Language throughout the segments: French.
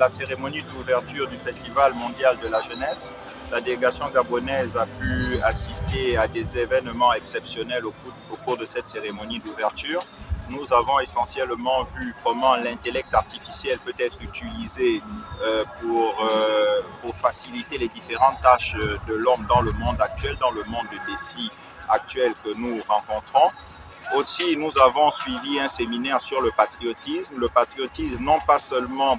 la cérémonie d'ouverture du Festival mondial de la jeunesse. La délégation gabonaise a pu assister à des événements exceptionnels au cours de cette cérémonie d'ouverture. Nous avons essentiellement vu comment l'intellect artificiel peut être utilisé pour faciliter les différentes tâches de l'homme dans le monde actuel, dans le monde de défis actuels que nous rencontrons. Aussi, nous avons suivi un séminaire sur le patriotisme. Le patriotisme, non pas seulement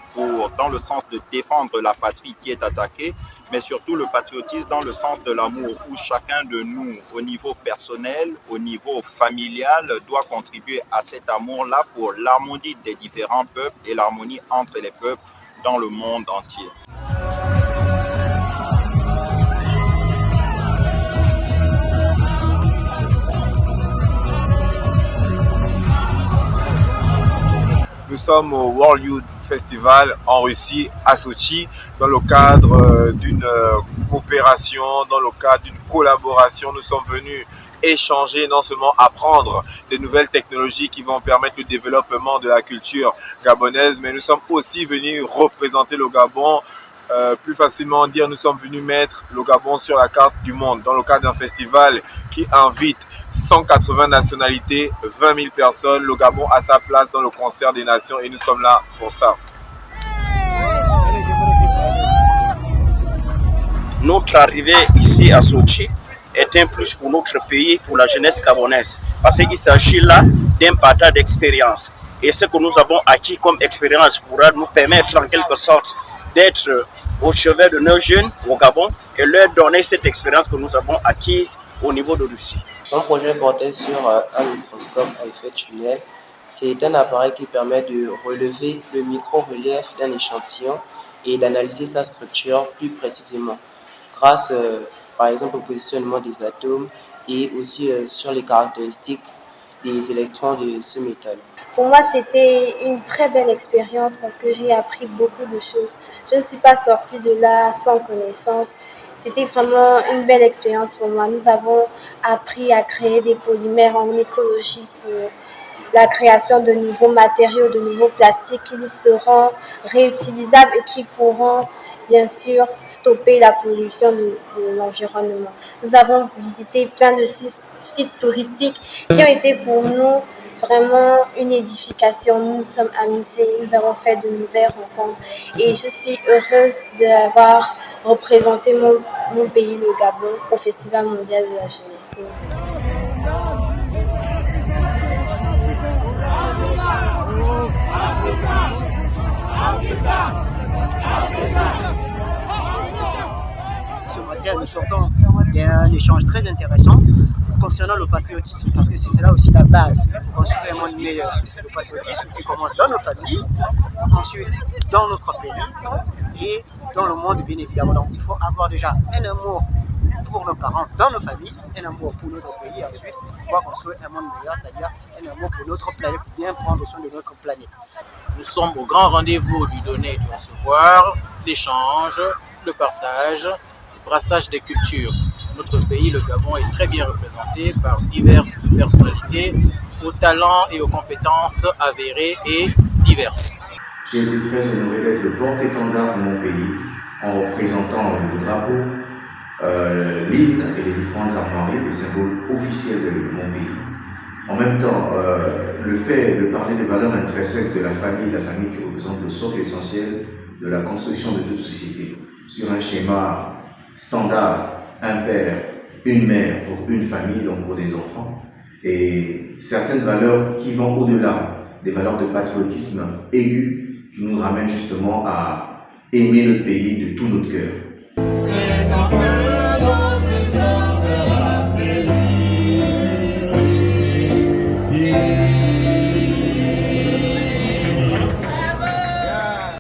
dans le sens de défendre la patrie qui est attaquée, mais surtout le patriotisme dans le sens de l'amour, où chacun de nous, au niveau personnel, au niveau familial, doit contribuer à cet amour-là pour l'harmonie des différents peuples et l'harmonie entre les peuples dans le monde entier. Nous sommes au World Youth Festival en Russie, à Sochi, dans le cadre d'une coopération, dans le cadre d'une collaboration. Nous sommes venus échanger, non seulement apprendre des nouvelles technologies qui vont permettre le développement de la culture gabonaise, mais nous sommes aussi venus représenter le Gabon. Plus facilement dire, nous sommes venus mettre le Gabon sur la carte du monde dans le cadre d'un festival qui invite 180 nationalités, 20 000 personnes. Le Gabon a sa place dans le concert des nations et nous sommes là pour ça. Notre arrivée ici à Sochi est un plus pour notre pays, pour la jeunesse gabonaise, parce qu'il s'agit là d'un partage d'expérience. Et ce que nous avons acquis comme expérience pourra nous permettre en quelque sorte d'être au chevet de nos jeunes au Gabon et leur donner cette expérience que nous avons acquise au niveau de Russie. Mon projet portait sur un microscope à effet tunnel. C'est un appareil qui permet de relever le micro-relief d'un échantillon et d'analyser sa structure plus précisément grâce par exemple au positionnement des atomes et aussi sur les caractéristiques des électrons de ce métal. Pour moi, c'était une très belle expérience parce que j'ai appris beaucoup de choses. Je ne suis pas sortie de là sans connaissance. C'était vraiment une belle expérience pour moi. Nous avons appris à créer des polymères en écologie pour la création de nouveaux matériaux, de nouveaux plastiques qui seront réutilisables et qui pourront bien sûr stopper la pollution de l'environnement. Nous avons visité plein de sites touristiques qui ont été pour nous vraiment une édification. Nous nous sommes amusés, nous avons fait de nouvelles rencontres et je suis heureuse d'avoir représenté mon pays, le Gabon, au Festival mondial de la jeunesse. Ce matin, nous sortons d'un échange très intéressant concernant le patriotisme, parce que c'est là aussi la base pour construire un monde meilleur. Le patriotisme qui commence dans nos familles, ensuite dans notre pays et dans le monde bien évidemment. Donc il faut avoir déjà un amour pour nos parents dans nos familles, un amour pour notre pays et ensuite pouvoir construire un monde meilleur, c'est-à-dire un amour pour notre planète, pour bien prendre soin de notre planète. Nous sommes au grand rendez-vous du donner et du recevoir, l'échange, le partage, le brassage des cultures. Notre pays, le Gabon, est très bien représenté par diverses personnalités aux talents et aux compétences avérées et diverses. J'ai été très honoré d'être le porte-étendard de mon pays en représentant le drapeau, l'hymne et les différentes armoiries, les symboles officiels de mon pays. En même temps, le fait de parler des valeurs intrinsèques de la famille qui représente le socle essentiel de la construction de toute société, sur un schéma standard, un père, une mère pour une famille, donc pour des enfants, et certaines valeurs qui vont au-delà, des valeurs de patriotisme aigu qui nous ramènent justement à aimer notre pays de tout notre cœur.